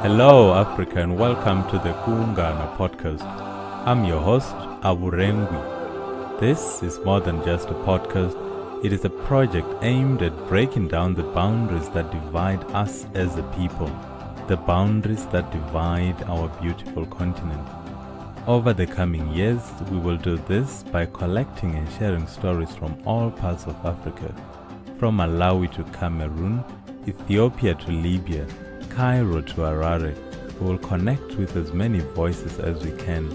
Hello, Africa, and welcome to the Kungana podcast. I'm your host, Aburengwi. This is more than just a podcast. It is a project aimed at breaking down the boundaries that divide us as a people, the boundaries that divide our beautiful continent. Over the coming years, we will do this by collecting and sharing stories from all parts of Africa, from Malawi to Cameroon, Ethiopia to Libya, Cairo to Harare. We will connect with as many voices as we can.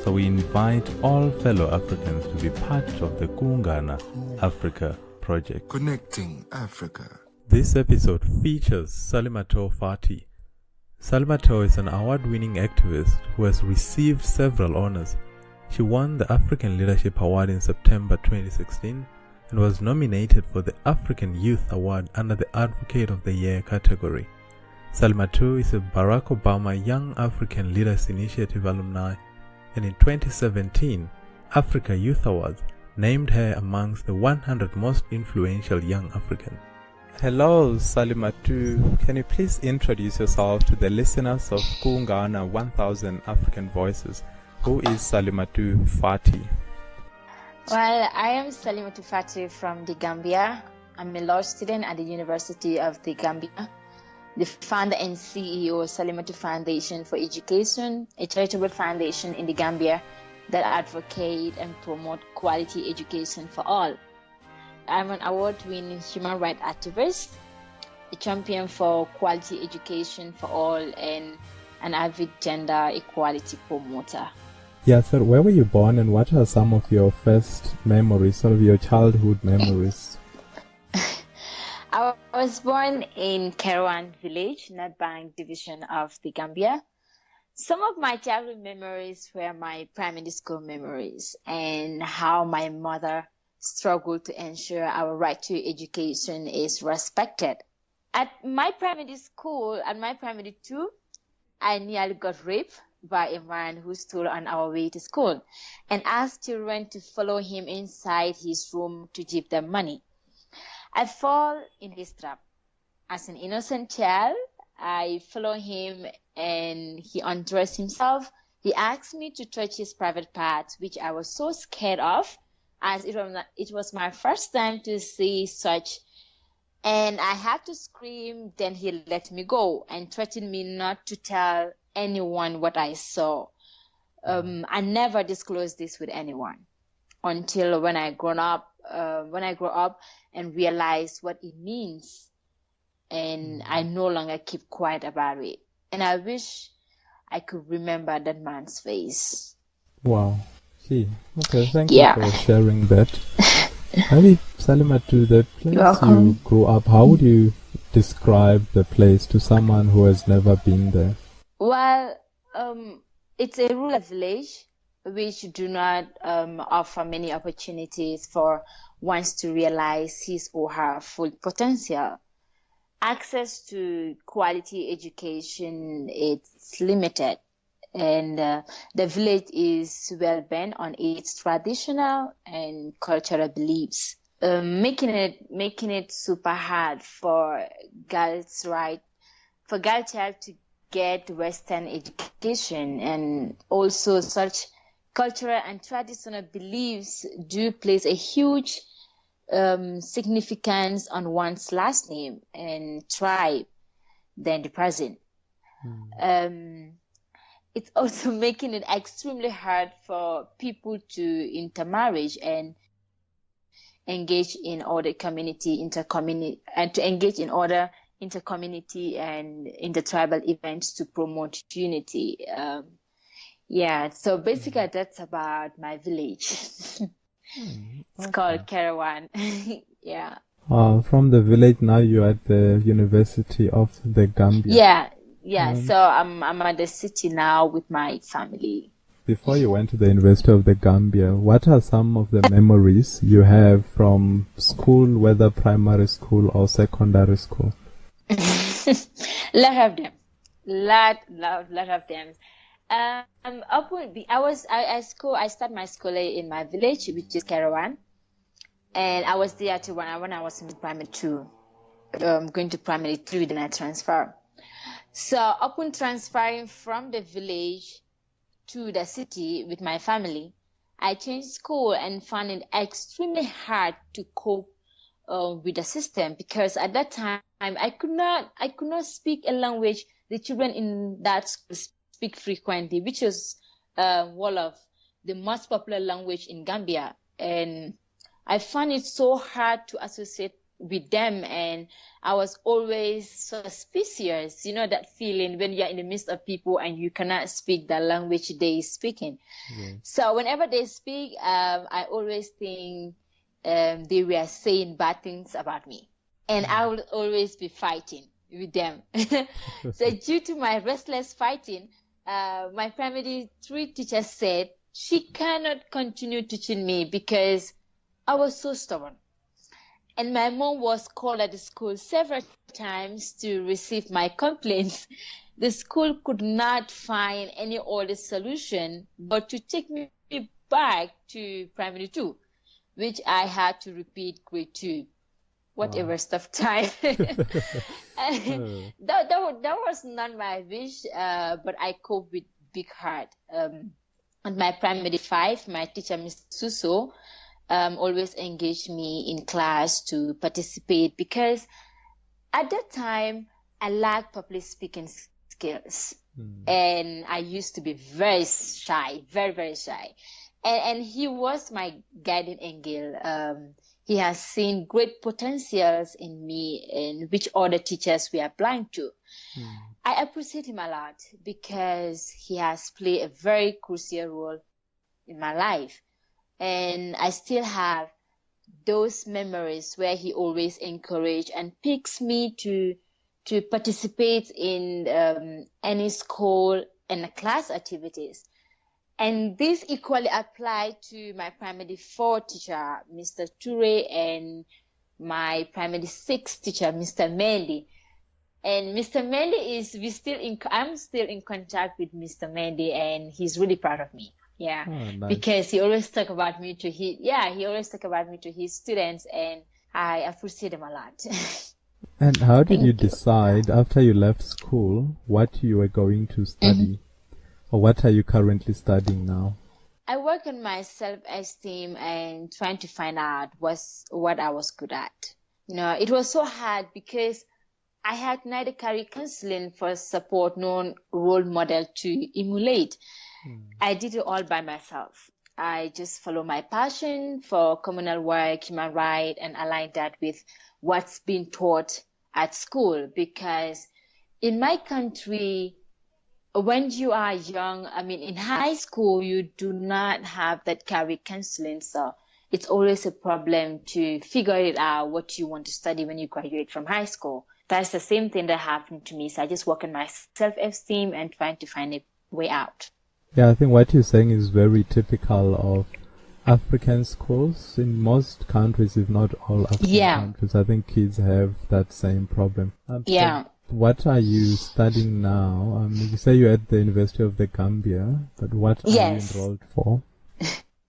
So we invite all fellow Africans to be part of the Kungana Africa project. Connecting Africa. This episode features Salimatou Fatty. Salimatou is an award-winning activist who has received several honors. She won the African Leadership Award in September 2016 and was nominated for the African Youth Award under the Advocate of the Year category. Salimatou is a Barack Obama Young African Leaders Initiative alumni, and in 2017, Africa Youth Awards named her amongst the 100 most influential young Africans. Hello, Salimatou. Can you please introduce yourself to the listeners of Kungana 1000 African Voices? Who is Salimatou Fatty? Well, I am Salimatou Fatty from the Gambia. I'm a law student at the University of the Gambia, the founder and CEO of Salimatou Foundation for Education, a charitable foundation in the Gambia that advocate and promote quality education for all. I'm an award-winning human rights activist, a champion for quality education for all, and an avid gender equality promoter. Yeah, sir, where were you born and what are some of your first memories, sort of your childhood memories? I was born in Kerouan village, North Bank division of the Gambia. Some of my childhood memories were my primary school memories and how my mother struggled to ensure our right to education is respected. At my primary school, at my primary two, I nearly got raped by a man who stole on our way to school and asked children to follow him inside his room to give them money. I fall in his trap. As an innocent child, I follow him and he undressed himself. He asked me to touch his private parts, which I was so scared of, as it was my first time to see such. And I had to scream, then he let me go and threatened me not to tell anyone what I saw. I never disclosed this with anyone until when I grew up and realized what it means, and I no longer keep quiet about it. And I wish I could remember that man's face. Wow. See. Okay, thank you for sharing that. Maybe, Salimatou, the place you grew up, how would you describe the place to someone who has never been there? Well, it's a rural village which do not offer many opportunities for ones to realize his or her full potential. Access to quality education is limited, and the village is well bent on its traditional and cultural beliefs, making it super hard for girl child to get Western education, and also such cultural and traditional beliefs do place a huge significance on one's last name and tribe than the present. It's also making it extremely hard for people to intermarriage and engage in other intercommunity and intertribal events to promote unity. So basically that's about my village. It's called Kerouan. Yeah. From the village now you're at the University of the Gambia. So I'm at the city now with my family. Before you went to the University of the Gambia, what are some of the memories you have from school, whether primary school or secondary school? Lot of them. Lot of them. I started my school in my village, which is Kerouan, and I was there when I was in primary 2. going to primary 3, then I transfer. So upon transferring from the village to the city with my family, I changed school and found it extremely hard to cope with the system, because at that time I could not speak a language the children in that school speak frequently, which is one of the most popular language in Gambia, and I found it so hard to associate with them, and I was always suspicious. You know that feeling when you're in the midst of people and you cannot speak the language they speaking. Yes. So whenever they speak, I always think they were saying bad things about me, and I would always be fighting with them. So due to my restless fighting, my primary 3 teacher said she cannot continue teaching me because I was so stubborn. And my mom was called at the school several times to receive my complaints. The school could not find any other solution but to take me back to primary 2, which I had to repeat grade 2. What a waste of time. that was not my wish, but I coped with big heart. At my primary 5, my teacher, Mr. Suso, always engaged me in class to participate, because at that time I lacked public speaking skills, and I used to be very shy, very, very shy. And he was my guiding angel. He has seen great potentials in me, and which other teachers were blind to. I appreciate him a lot because he has played a very crucial role in my life. And I still have those memories where he always encouraged and picks me to participate in any school and class activities. And this equally applied to my primary 4 teacher, Mr. Ture, and my primary 6 teacher, Mr. Mendy. And Mr. Mendy I'm still in contact with Mr. Mendy, and he's really proud of me. Yeah, nice. Because he always talk about me to his students, and I appreciate him a lot. And how did you decide after you left school what you were going to study? Or what are you currently studying now? I work on my self-esteem and trying to find out what I was good at. It was so hard because I had neither career counseling for support nor role model to emulate. I did it all by myself. I just follow my passion for communal work, human rights, and align that with what's been taught at school. Because in my country, when you are young, in high school, you do not have that career counseling. So it's always a problem to figure it out what you want to study when you graduate from high school. That's the same thing that happened to me. So I just work on my self-esteem and trying to find a way out. Yeah, I think what you're saying is very typical of African schools in most countries, if not all African countries. I think kids have that same problem. So what are you studying now? You say you're at the University of the Gambia, but what are you enrolled for?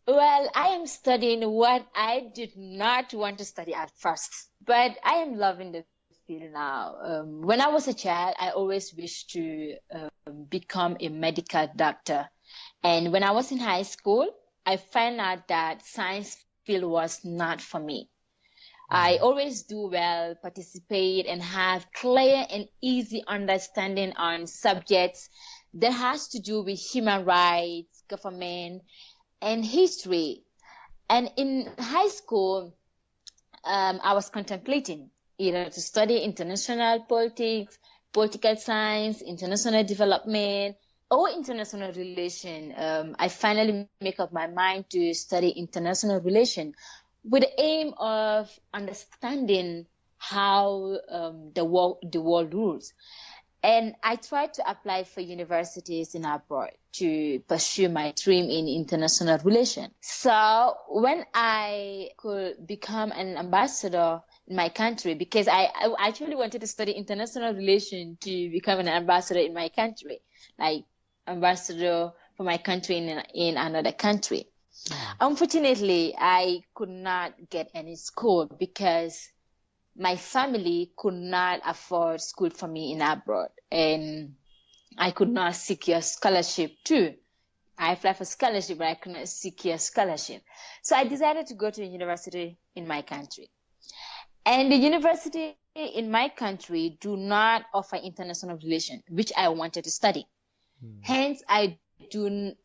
Well, I am studying what I did not want to study at first, but I am loving the field now. When I was a child, I always wished to become a medical doctor. And when I was in high school, I found out that science field was not for me. I always do well, participate, and have clear and easy understanding on subjects that has to do with human rights, government, and history. And in high school, I was contemplating either to study international politics, political science, international development, or international relation. I finally make up my mind to study international relation with the aim of understanding how the world rules. And I tried to apply for universities in abroad to pursue my dream in international relations. So when I could become an ambassador in my country, because I actually wanted to study international relations to become an ambassador in my country, like ambassador for my country in another country. Unfortunately, I could not get any school because my family could not afford school for me in abroad, and I could not secure scholarship too. I applied for scholarship, but I could not secure scholarship. So I decided to go to a university in my country. And the university in my country do not offer international relations, which I wanted to study. Hence, I do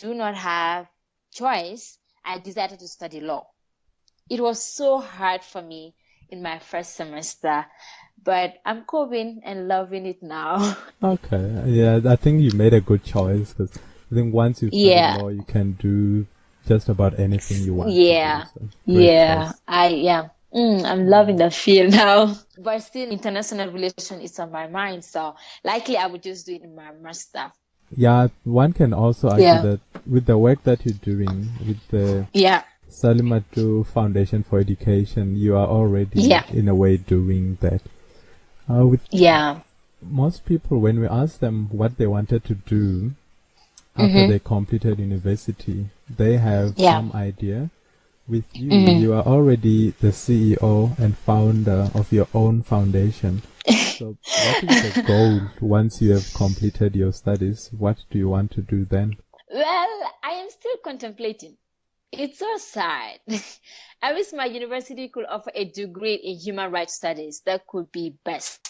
not have choice. I decided to study law. It was so hard for me in my first semester, but I'm coping and loving it now. Okay, yeah, I think you made a good choice, because I think once you study law, you can do just about anything you want to do. So great choice. I'm loving the field now. But still, international relation is on my mind, so likely I would just do it in my master. Yeah, one can also argue that with the work that you're doing with the Salimatou Foundation for Education, you are already in a way doing that. Most people, when we ask them what they wanted to do after they completed university, they have some idea. With you, you are already the CEO and founder of your own foundation. So what is the goal once you have completed your studies? What do you want to do then? Well, I am still contemplating. It's so sad. I wish my university could offer a degree in human rights studies. That could be best.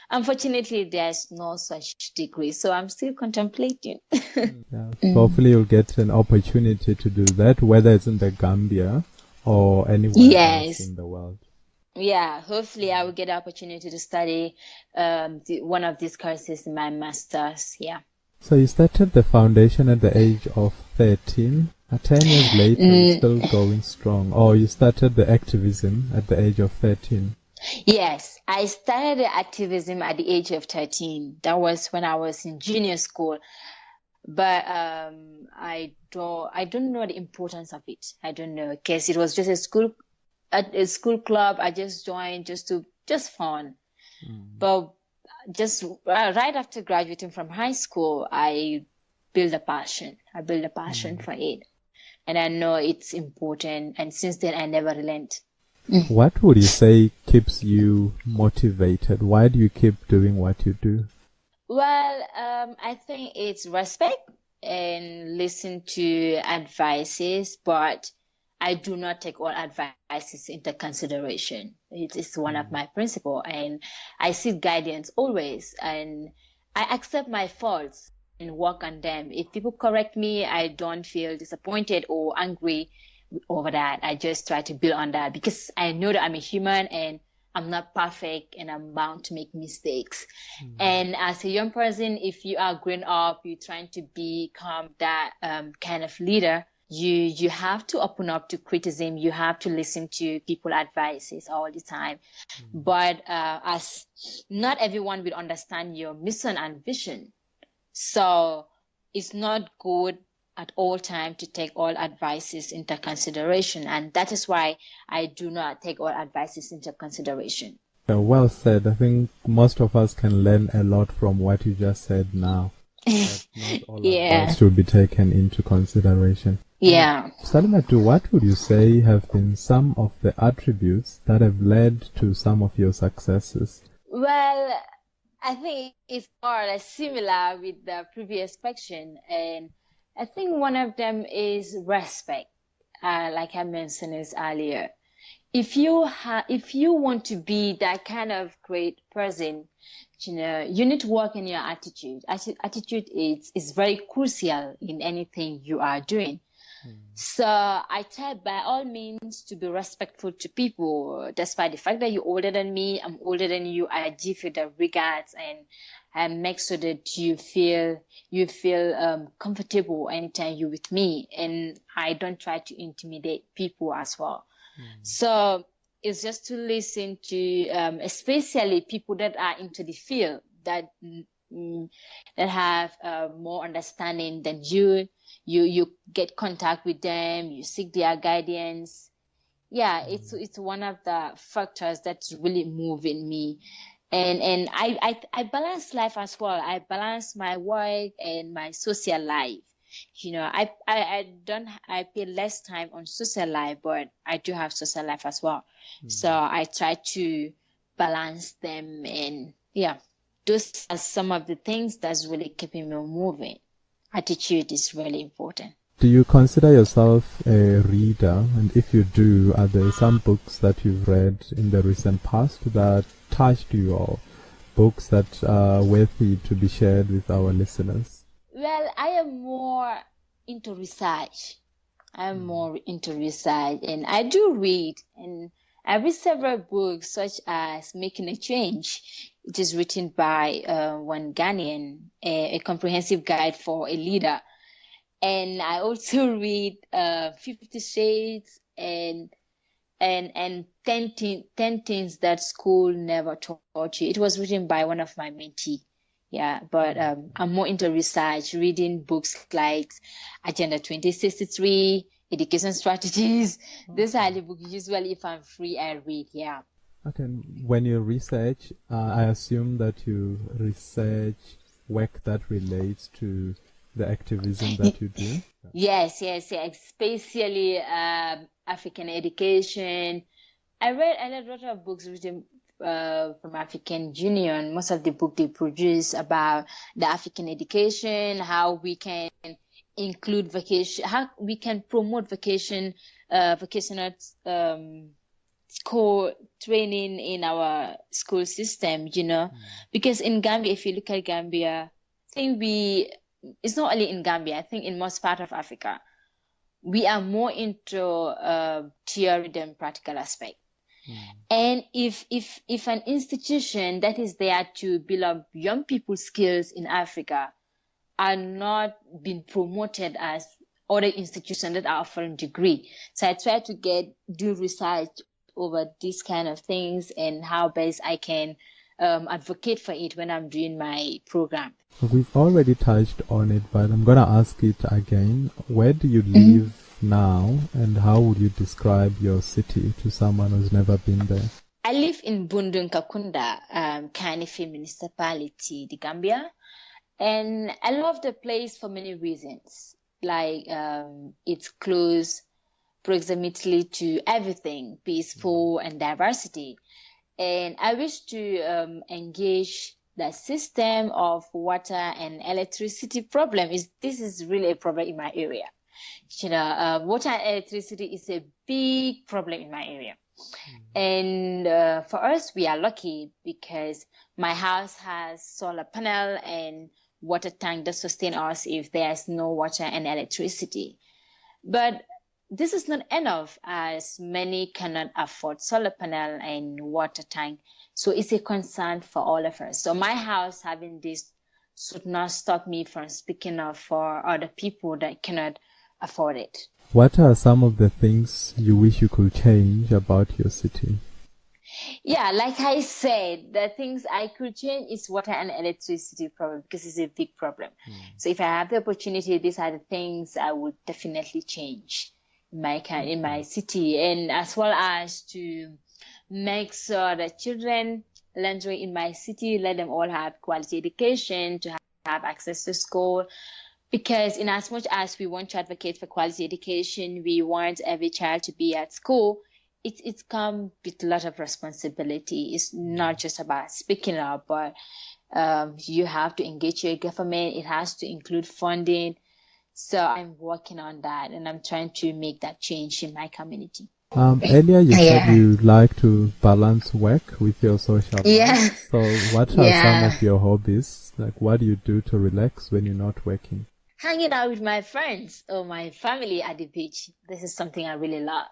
Unfortunately, there's no such degree, so I'm still contemplating. Hopefully you'll get an opportunity to do that, whether it's in the Gambia or anywhere else in the world. Yeah, hopefully I will get the opportunity to study one of these courses in my master's. Yeah. So you started the foundation at the age of 13. 10 years later, you're still going strong. Or you started the activism at the age of 13. Yes, I started the activism at the age of 13. That was when I was in junior school. But I don't know the importance of it. I don't know, because it was just a school club. I just joined just fun. But just right after graduating from high school, I built a passion. For it, and I know it's important. And since then, I never relent. What would you say keeps you motivated? Why do you keep doing what you do? Well, I think it's respect and listen to advices, but I do not take all advices into consideration. It is one of my principles, and I seek guidance always, and I accept my faults and work on them. If people correct me, I don't feel disappointed or angry over that. I just try to build on that, because I know that I'm a human and I'm not perfect and I'm bound to make mistakes. And as a young person, if you are growing up, you're trying to become that kind of leader, you have to open up to criticism. You have to listen to people's advices all the time. But as not everyone will understand your mission and vision. So it's not good at all times to take all advices into consideration. And that is why I do not take all advices into consideration. Well said. I think most of us can learn a lot from what you just said now. That not all advice should be taken into consideration. Yeah. Salimatou, what would you say have been some of the attributes that have led to some of your successes? Well, I think it's more or less similar with the previous question, and I think one of them is respect, like I mentioned earlier. If you want to be that kind of great person, you need to work in your attitude. Attitude is very crucial in anything you are doing. So I try by all means to be respectful to people, despite the fact that you're older than me, I'm older than you. I give you the regards and make sure that you feel comfortable anytime you're with me, and I don't try to intimidate people as well. So it's just to listen to especially people that are into the field, that have more understanding than you. You get contact with them, you seek their guidance. Yeah, it's one of the factors that's really moving me. And I balance life as well. I balance my work and my social life. I pay less time on social life, but I do have social life as well. So I try to balance them, and those are some of the things that's really keeping me moving. Attitude is really important. Do you consider yourself a reader? And if you do, are there some books that you've read in the recent past that touched you, or books that are worthy to be shared with our listeners? Well, I am more into research. And I do read, and I read several books such as Making a Change. It is written by one Ghanaian, a comprehensive guide for a leader. And I also read 50 Shades and 10 things that school never taught you. It was written by one of my mentees. Yeah, but I'm more into research, reading books like Agenda 2063, Education Strategies. Those are the books usually, if I'm free, I read. Yeah. Okay. When you research, I assume that you research work that relates to the activism that you do? Yes, especially African education. I read a lot of books written from African Union. Most of the book they produce about the African education, how we can include vacation, how we can promote vocational school training in our school system, because in Gambia, if you look at Gambia, I think it's not only in Gambia, I think in most part of Africa, we are more into theory than practical aspect. And if an institution that is there to build up young people's skills in Africa are not being promoted as other institutions that are offering degree. So I try to do research over these kind of things and how best I can advocate for it when I'm doing my program. We've already touched on it, but I'm going to ask it again. Where do you live now, and how would you describe your city to someone who's never been there? I live in Bundunkakunda, Kanifi municipality, the Gambia. And I love the place for many reasons. Like it's close proximity to everything, peaceful and diversity. And I wish to engage the system of water and electricity problem. This is really a problem in my area. Water and electricity is a big problem in my area. And for us, we are lucky because my house has solar panel and water tank that sustain us if there's no water and electricity. But this is not enough, as many cannot afford solar panel and water tank. So it's a concern for all of us. So my house having this should not stop me from speaking up for other people that cannot afford it. What are some of the things you wish you could change about your city? Yeah, like I said, the things I could change is water and electricity problem, because it's a big problem. So if I have the opportunity, these are the things I would definitely change in my city, and as well as to make sure that children learning in my city, let them all have quality education, to have access to school. Because in as much as we want to advocate for quality education, we want every child to be at school, it's come with a lot of responsibility. It's not just about speaking up, but you have to engage your government. It has to include funding. So I'm working on that, and I'm trying to make that change in my community. Earlier you said you like to balance work with your social life. So what are some of your hobbies? Like, what do you do to relax when you're not working? Hanging out with my friends or my family at the beach. This is something I really love.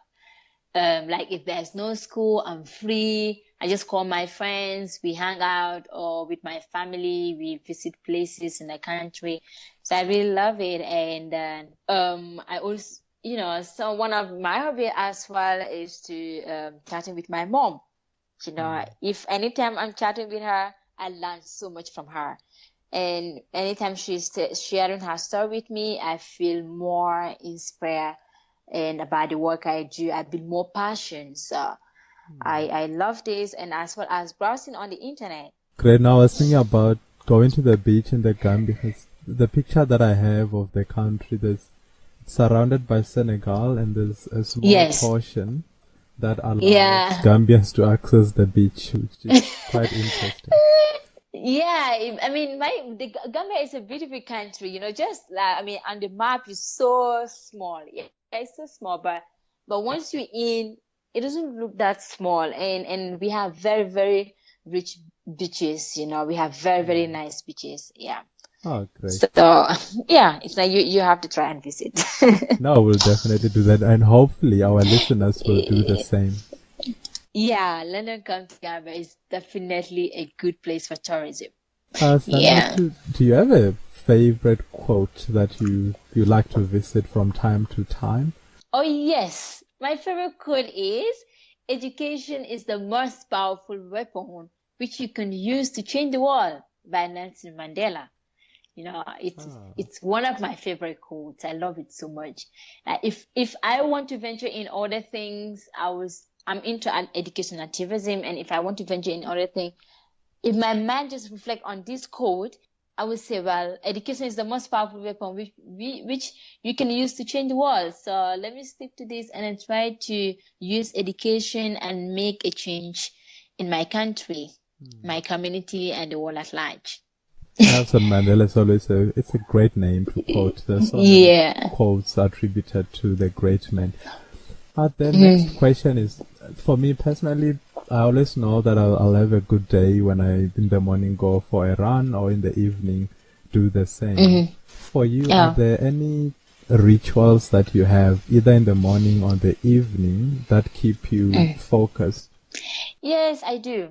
Like if there's no school, I'm free. I just call my friends, we hang out, or with my family, we visit places in the country. So I really love it. And I also, so one of my hobbies as well is to chatting with my mom. If anytime I'm chatting with her, I learn so much from her. And anytime she's sharing her story with me, I feel more inspired. And about the work I do, I build more passion. So I love this, and as well as browsing on the internet. Great. Now I was thinking about going to the beach in the Gambia. the picture that I have of the country, it's surrounded by Senegal, and there's a small portion that allows Gambians to access the beach, which is quite interesting. Yeah, I mean, Gambia is a beautiful country, just like, on the map is so small. Yeah, it's so small, but once you're in, it doesn't look that small. And we have very, very rich beaches, we have very, very nice beaches. Yeah. Oh, great. So, yeah, it's like you have to try and visit. No, we'll definitely do that. And hopefully our listeners will do the same. Yeah, London County Gambia is definitely a good place for tourism. Do you have a favorite quote that you like to visit from time to time? Oh, yes. My favorite quote is, "Education is the most powerful weapon which you can use to change the world," by Nelson Mandela. It's one of my favorite quotes. I love it so much. If I want to venture in other things, I'm into education activism, and if I want to venture in other things, if my mind just reflect on this quote, I would say, well, education is the most powerful weapon which you can use to change the world. So let me stick to this and then try to use education and make a change in my country, my community, and the world at large. Nelson Mandela is always it's a great name to quote. There's so many quotes attributed to the great man. The next question is, for me personally, I always know that I'll have a good day when I, in the morning, go for a run, or in the evening, do the same. For you, are there any rituals that you have, either in the morning or the evening, that keep you focused? Yes, I do.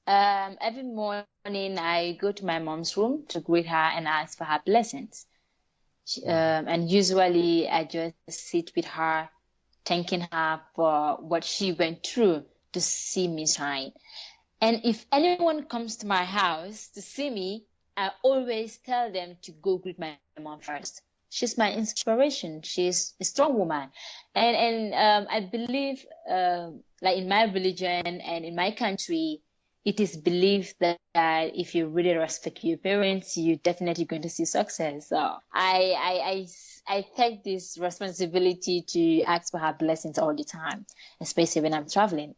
Every morning, I go to my mom's room to greet her and ask for her blessings. And usually, I just sit with her, thanking her for what she went through to see me shine. And if anyone comes to my house to see me, I always tell them to go greet my mom first. She's my inspiration. She's a strong woman. And I believe, like in my religion and in my country, it is believed that if you really respect your parents, you're definitely going to see success. So I take this responsibility to ask for her blessings all the time, especially when I'm traveling.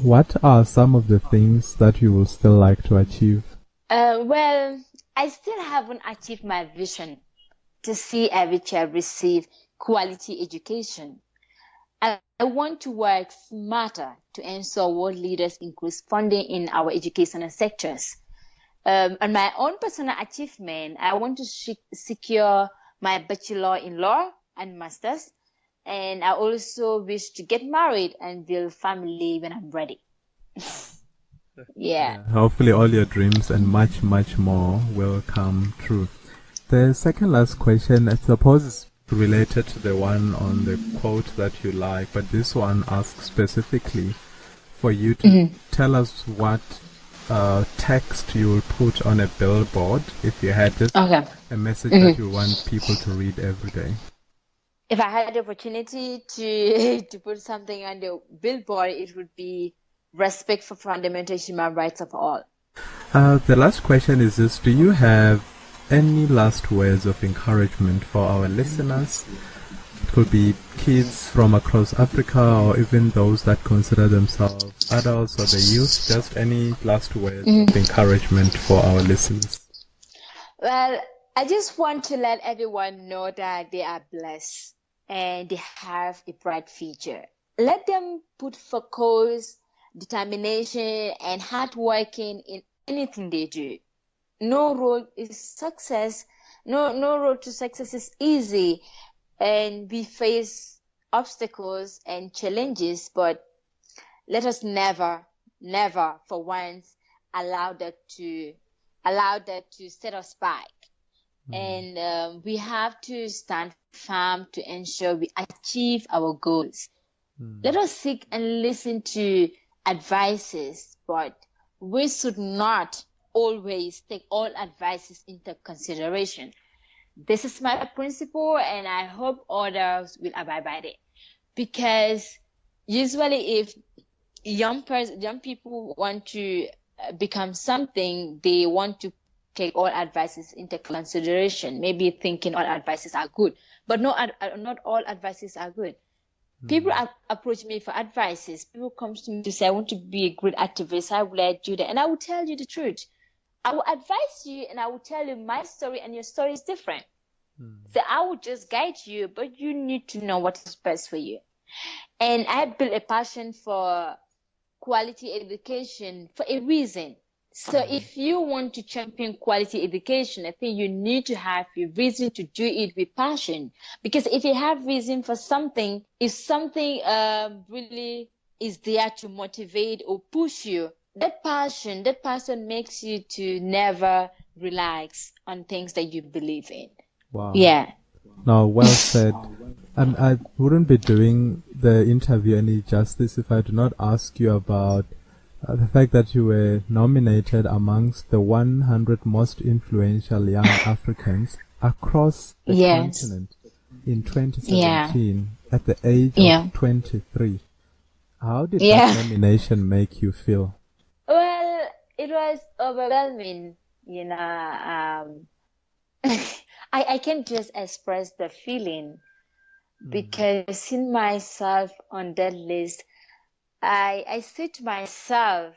What are some of the things that you will still like to achieve? Well, I still haven't achieved my vision to see every child receive quality education. I want to work smarter to ensure world leaders increase funding in our educational sectors. On my own personal achievement, I want to secure my bachelor in law and master's, and I also wish to get married and build family when I'm ready. Yeah. Hopefully all your dreams and much, much more will come true. The second last question, I suppose, is related to the one on the quote that you like, but this one asks specifically for you to tell us what text you will put on a billboard if you had just a message that you want people to read every day. If I had the opportunity to put something on the billboard, it would be respect for fundamental human rights of all. The last question is this: do you have any last words of encouragement for our listeners? It could be kids from across Africa, or even those that consider themselves adults, or the youth. Just any last words of encouragement for our listeners? Well, I just want to let everyone know that they are blessed and they have a bright future. Let them put focus, determination, and hard working in anything they do. No road is success. No road to success is easy, and we face obstacles and challenges. But let us never for once allow that to set us back. And we have to stand firm to ensure we achieve our goals. Let us seek and listen to advices, but we should not always take all advices into consideration. This is my principle, and I hope others will abide by it. Because usually if young people want to become something, they want to take all advices into consideration, maybe thinking all advices are good, but not all advices are good. People approach me for advices. People come to me to say, I want to be a great activist. How will I do that? And I will tell you the truth. I will advise you and I will tell you my story, and your story is different. So I will just guide you, but you need to know what is best for you. And I built a passion for quality education for a reason. So if you want to champion quality education, I think you need to have a reason to do it with passion. Because if you have reason for something, if something really is there to motivate or push you, that passion makes you to never relax on things that you believe in. Wow. Yeah. No, well said. And I wouldn't be doing the interview any justice if I do not ask you about the fact that you were nominated amongst the 100 most influential young Africans across the continent in 2017 at the age of 23. How did that nomination make you feel? Well, it was overwhelming, I can't just express the feeling, because seeing myself on that list, I said to myself,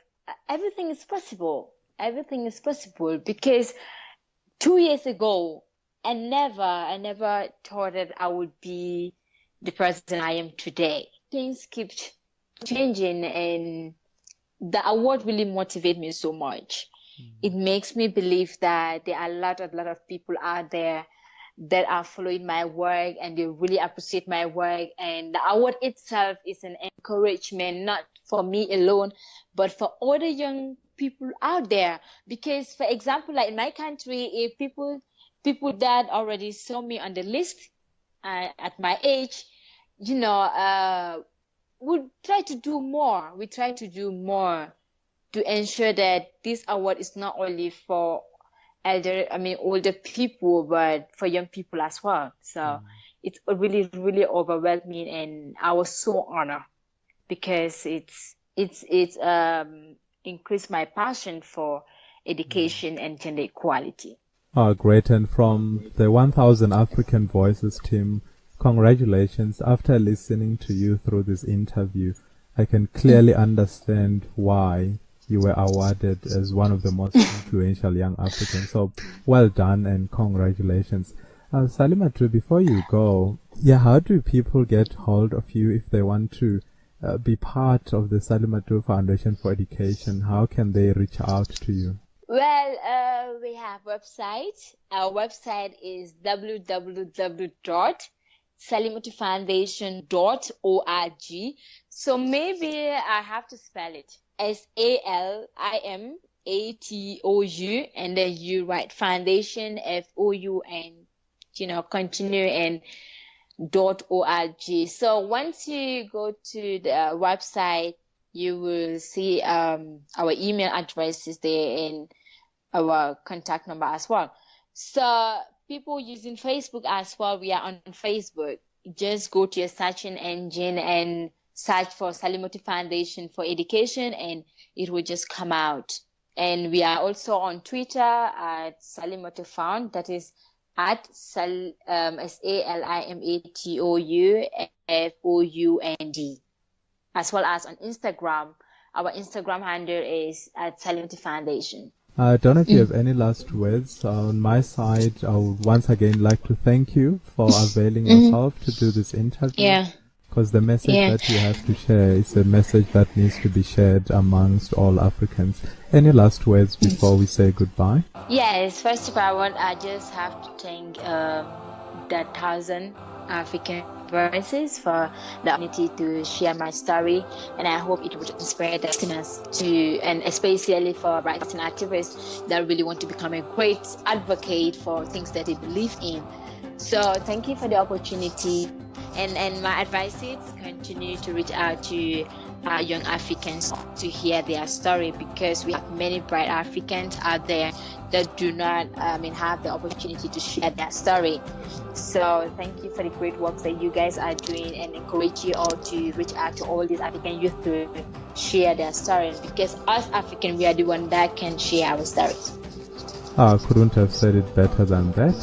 everything is possible. Everything is possible, because 2 years ago, I never thought that I would be the person I am today. Things keep changing, and the award really motivates me so much. It makes me believe that there are a lot of people out there that are following my work, and they really appreciate my work. And the award itself is an encouragement, not for me alone, but for other young people out there. Because, for example, like in my country, if people that already saw me on the list at my age, would try to do more. We try to do more to ensure that this award is not only for older people, but for young people as well. So it's really, really overwhelming, and I was so honored, because it's increased my passion for education and gender equality. Oh, great. And from the 1000 African Voices team, congratulations. After listening to you through this interview, I can clearly understand why you were awarded as one of the most influential young Africans. So well done and congratulations. Salimatou, before you go, how do people get hold of you if they want to be part of the Salimatou Foundation for Education? How can they reach out to you? Well, we have website. Our website is www.salimatoufoundation.org. So maybe I have to spell it. SALIMATOU, and then you write foundation, FOUN, continue, and .org. So once you go to the website, you will see our email address is there, and our contact number as well. So people using Facebook as well, we are on Facebook. Just go to your searching engine and search for Salimatou Foundation for Education, and it will just come out. And we are also on Twitter at Salimatou Found, that is at SALIMATOUFOUND, as well as on Instagram. Our Instagram handle is at Salimatou Foundation. I don't know if you have any last words. On my side, I would once again like to thank you for availing yourself to do this interview. Yeah. Because the message that you have to share is a message that needs to be shared amongst all Africans. Any last words before we say goodbye? Yes, first of all, I just have to thank the 1,000 African Voices for the opportunity to share my story, and I hope it would inspire the listeners to, and especially for rights and activists that really want to become a great advocate for things that they believe in. So thank you for the opportunity. And my advice is continue to reach out to young Africans to hear their story, because we have many bright Africans out there that do not have the opportunity to share their story. So thank you for the great work that you guys are doing, and encourage you all to reach out to all these African youth to share their stories, because us Africans, we are the one that can share our stories. Couldn't have said it better than that.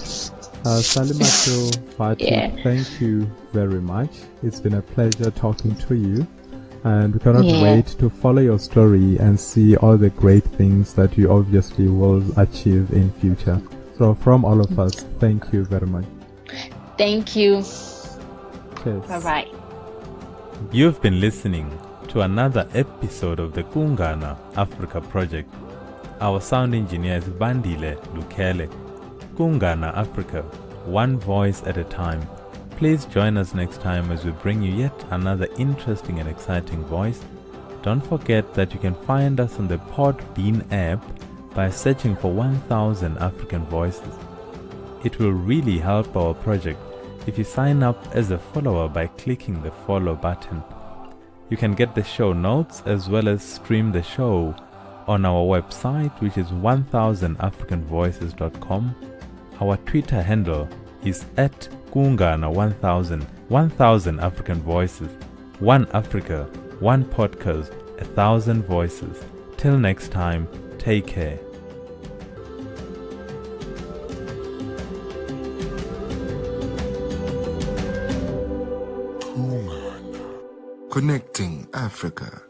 Salimatou Fatty, thank you very much. It's been a pleasure talking to you. And we cannot wait to follow your story and see all the great things that you obviously will achieve in future. So from all of us, thank you very much. Thank you. Cheers. Bye-bye. You've been listening to another episode of the Kungana Africa Project. Our sound engineer is Bandile Lukele. Kungana Africa, one voice at a time. Please join us next time as we bring you yet another interesting and exciting voice. Don't forget that you can find us on the Podbean app by searching for 1000 African Voices. It will really help our project if you sign up as a follower by clicking the follow button. You can get the show notes as well as stream the show on our website, which is 1000africanvoices.com. Our Twitter handle is at Kungana1000, 1000 African Voices, one Africa, one podcast, 1,000 voices. Till next time, take care. Connecting Africa.